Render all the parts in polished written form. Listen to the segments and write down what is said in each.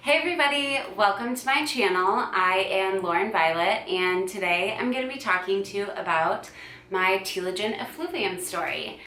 Hey everybody, welcome to my channel. I am Lauren Violet and today I'm going to be talking to you about my Telogen Effluvium story.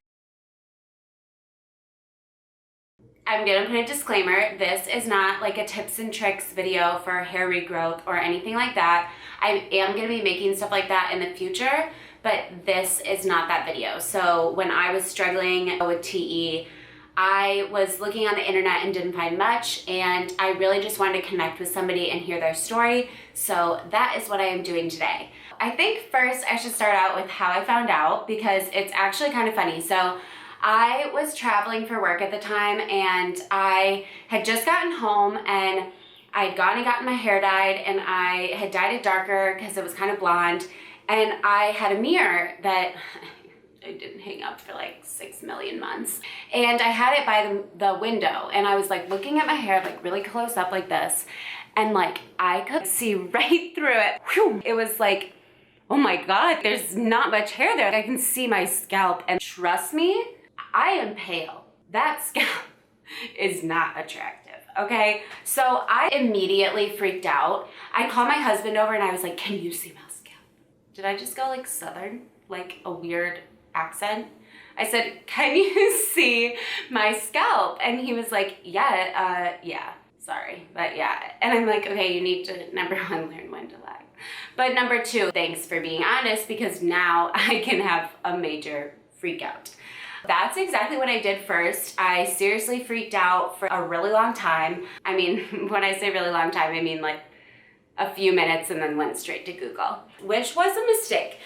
I'm going to put a disclaimer, this is not like a tips and tricks video for hair regrowth or anything like that. I am going to be making stuff like that in the future, but this is not that video. So when I was struggling with TE, I was looking on the internet and didn't find much, and I really just wanted to connect with somebody and hear their story. So that is what I am doing today. I think first I should start out with how I found out, because it's actually kind of funny. So I was traveling for work at the time, and I had just gotten home, and I had gone and gotten my hair dyed, and I had dyed it darker because it was kind of blonde, and I had a mirror that I didn't hang up for like 6 million months. And I had it by the window, and I was like looking at my hair like really close up like this, and like I could see right through it. Whew. It was like, oh my God, there's not much hair there. I can see my scalp, and trust me, I am pale. That scalp is not attractive, okay? So I immediately freaked out. I called my husband over and I was like, can you see my scalp? Did I just go like Southern? Like a weird accent? I said, can you see my scalp? And he was like, yeah, sorry, but yeah. And I'm like, okay, you need to, number one, learn when to lie. But number two, thanks for being honest, because now I can have a major freak out. That's exactly what I did first. I seriously freaked out for a really long time. I mean, when I say really long time, I mean like a few minutes, and then went straight to Google, which was a mistake.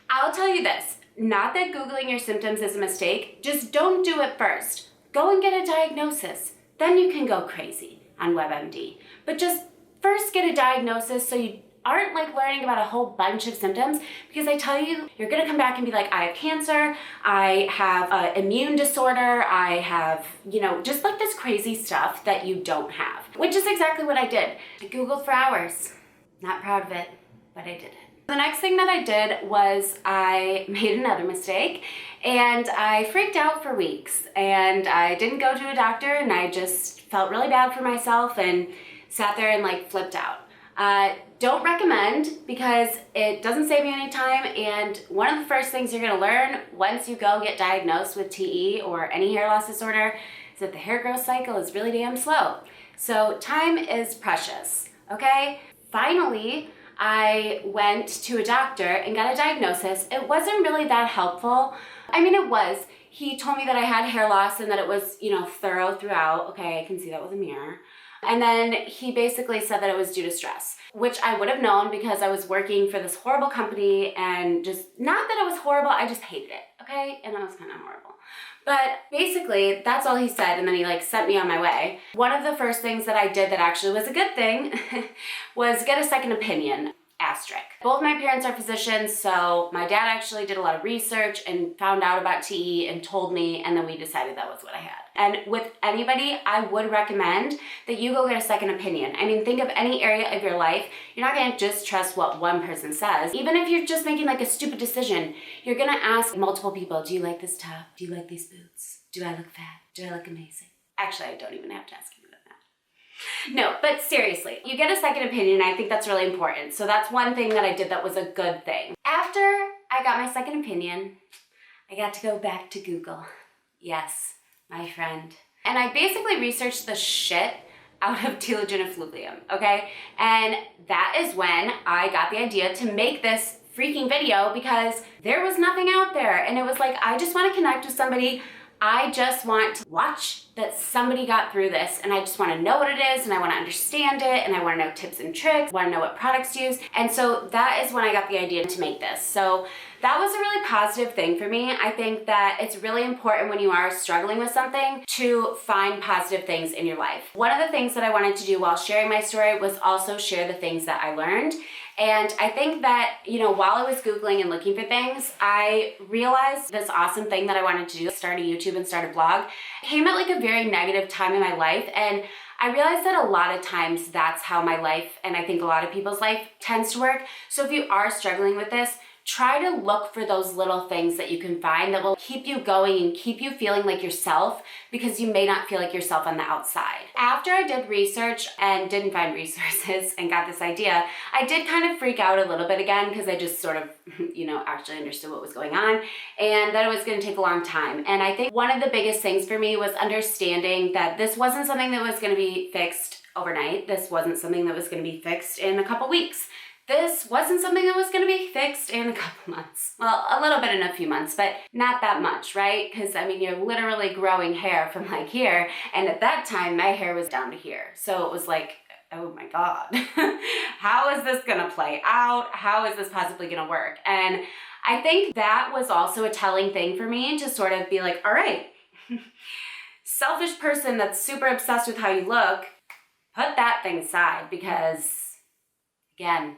I'll tell you this, not that Googling your symptoms is a mistake, just don't do it first. Go and get a diagnosis. Then you can go crazy on WebMD. But just first get a diagnosis so you aren't like learning about a whole bunch of symptoms, because I tell you, you're gonna come back and be like, I have cancer, I have an immune disorder, I have, just like this crazy stuff that you don't have, which is exactly what I did. I Googled for hours. Not proud of it, but I did it. The next thing that I did was I made another mistake, and I freaked out for weeks, and I didn't go to a doctor, and I just felt really bad for myself and sat there and like flipped out. Don't recommend, because it doesn't save you any time, and one of the first things you're gonna learn once you go get diagnosed with TE or any hair loss disorder is that the hair growth cycle is really damn slow. So time is precious, okay? Finally, I went to a doctor and got a diagnosis. It wasn't really that helpful. I mean, it was. He told me that I had hair loss and that it was, thorough throughout. Okay, I can see that with a mirror. And then he basically said that it was due to stress, which I would have known because I was working for this horrible company, and just, not that it was horrible, I just hated it, okay? And it was kind of horrible. But basically, that's all he said, and then he like sent me on my way. One of the first things that I did that actually was a good thing was get a second opinion. Asterisk. Both my parents are physicians, so my dad actually did a lot of research and found out about TE and told me, and then we decided that was what I had. And with anybody, I would recommend that you go get a second opinion. I mean, think of any area of your life. You're not gonna just trust what one person says. Even if you're just making like a stupid decision, you're gonna ask multiple people, do you like this top? Do you like these boots? Do I look fat? Do I look amazing? Actually, I don't even have to ask you. No, but seriously, you get a second opinion. I think that's really important. So that's one thing that I did that was a good thing. After I got my second opinion, I got to go back to Google. Yes, my friend. And I basically researched the shit out of Telogen Effluvium, okay? And that is when I got the idea to make this freaking video, because there was nothing out there. And it was like, I just want to connect with somebody. I just want to watch that somebody got through this, and I just want to know what it is, and I want to understand it, and I want to know tips and tricks, want to know what products to use. And so that is when I got the idea to make this. So that was a really positive thing for me. I think that it's really important when you are struggling with something to find positive things in your life. One of the things that I wanted to do while sharing my story was also share the things that I learned. And I think that, while I was Googling and looking for things, I realized this awesome thing that I wanted to do, start a YouTube and start a blog, came at like a very negative time in my life. And I realized that a lot of times that's how my life, and I think a lot of people's life, tends to work. So if you are struggling with this, try to look for those little things that you can find that will keep you going and keep you feeling like yourself, because you may not feel like yourself on the outside. After I did research and didn't find resources and got this idea, I did kind of freak out a little bit again, because I just sort of, actually understood what was going on and that it was going to take a long time. And I think one of the biggest things for me was understanding that this wasn't something that was going to be fixed overnight. This wasn't something that was going to be fixed in a couple weeks. This wasn't something that was going to be fixed in a couple months. Well, a little bit in a few months, but not that much, right? Because you're literally growing hair from like here. And at that time, my hair was down to here. So it was like, oh my God, how is this going to play out? How is this possibly going to work? And I think that was also a telling thing for me, to sort of be like, all right, selfish person that's super obsessed with how you look, put that thing aside, because again,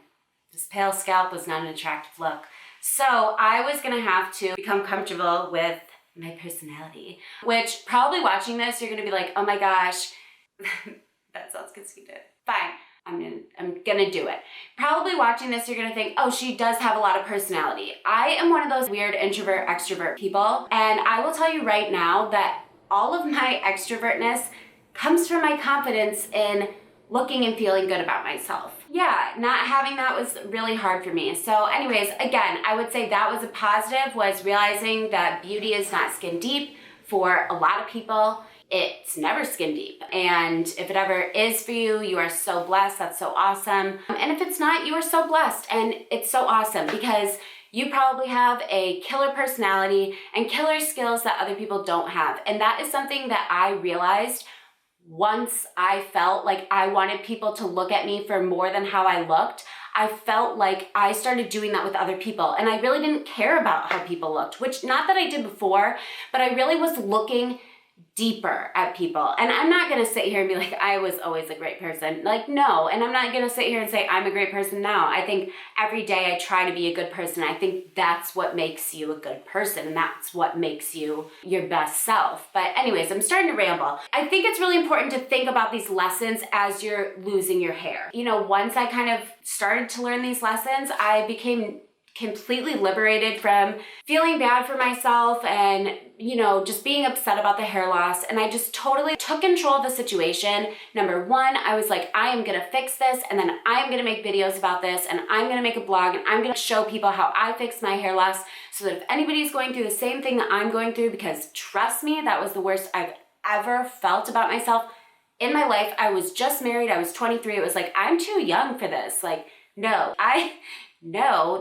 this pale scalp was not an attractive look. So I was gonna have to become comfortable with my personality, which probably watching this, you're gonna be like, oh my gosh, that sounds conceited. Fine, I'm gonna do it. Probably watching this, you're gonna think, oh, she does have a lot of personality. I am one of those weird introvert, extrovert people. And I will tell you right now that all of my extrovertness comes from my confidence in looking and feeling good about myself. Yeah, not having that was really hard for me. So anyways, again, I would say that was a positive, was realizing that beauty is not skin deep. For a lot of people, it's never skin deep. And if it ever is for you, you are so blessed. That's so awesome. And if it's not, you are so blessed. And it's so awesome, because you probably have a killer personality and killer skills that other people don't have. And that is something that I realized once I felt like I wanted people to look at me for more than how I looked. I felt like I started doing that with other people, and I really didn't care about how people looked, which, not that I did before, but I really was looking deeper at people. And I'm not gonna sit here and be like, I was always a great person. Like, no. And I'm not gonna sit here and say I'm a great person now. I think every day I try to be a good person. I think that's what makes you a good person, and that's what makes you your best self. But anyways, I'm starting to ramble. I think it's really important to think about these lessons as you're losing your hair. Once I kind of started to learn these lessons, I became completely liberated from feeling bad for myself and, just being upset about the hair loss. And I just totally took control of the situation. Number one, I was like, I am gonna fix this, and then I'm gonna make videos about this, and I'm gonna make a blog, and I'm gonna show people how I fixed my hair loss, so that if anybody's going through the same thing that I'm going through, because trust me, that was the worst I've ever felt about myself in my life. I was just married, I was 23. It was like, I'm too young for this. Like, no,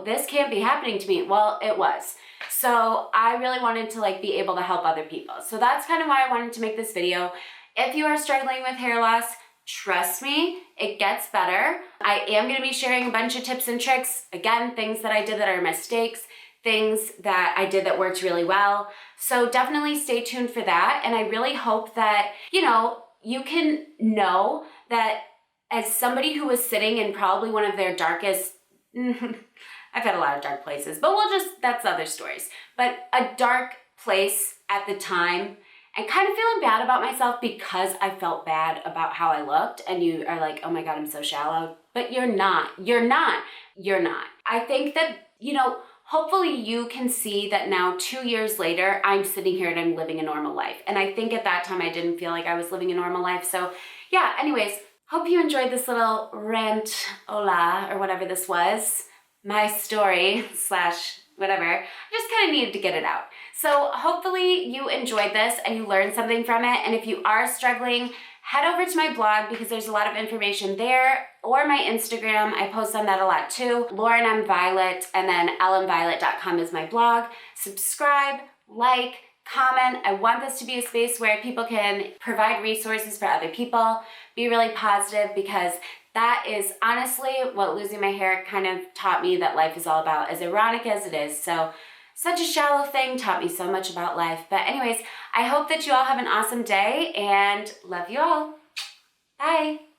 this can't be happening to me. Well, it was. So I really wanted to be able to help other people. So that's kind of why I wanted to make this video. If you are struggling with hair loss, trust me, it gets better. I am going to be sharing a bunch of tips and tricks. Again, things that I did that are mistakes, things that I did that worked really well. So definitely stay tuned for that. And I really hope that, you can know that as somebody who was sitting in probably one of their darkest I've had a lot of dark places, but that's other stories. But a dark place at the time, and kind of feeling bad about myself because I felt bad about how I looked, and you are like, oh my God, I'm so shallow. But you're not. I think that, hopefully you can see that now 2 years later, I'm sitting here and I'm living a normal life. And I think at that time I didn't feel like I was living a normal life. So yeah, anyways, hope you enjoyed this little rant, hola, or whatever this was. My story / whatever. I just kind of needed to get it out. So hopefully you enjoyed this and you learned something from it. And if you are struggling, head over to my blog, because there's a lot of information there, or my Instagram. I post on that a lot too. Lauren M. Violet, and then lmviolet.com is my blog. Subscribe, like, comment. I want this to be a space where people can provide resources for other people, be really positive, because that is honestly what losing my hair kind of taught me that life is all about, as ironic as it is. So such a shallow thing taught me so much about life. But anyways, I hope that you all have an awesome day, and love you all. Bye.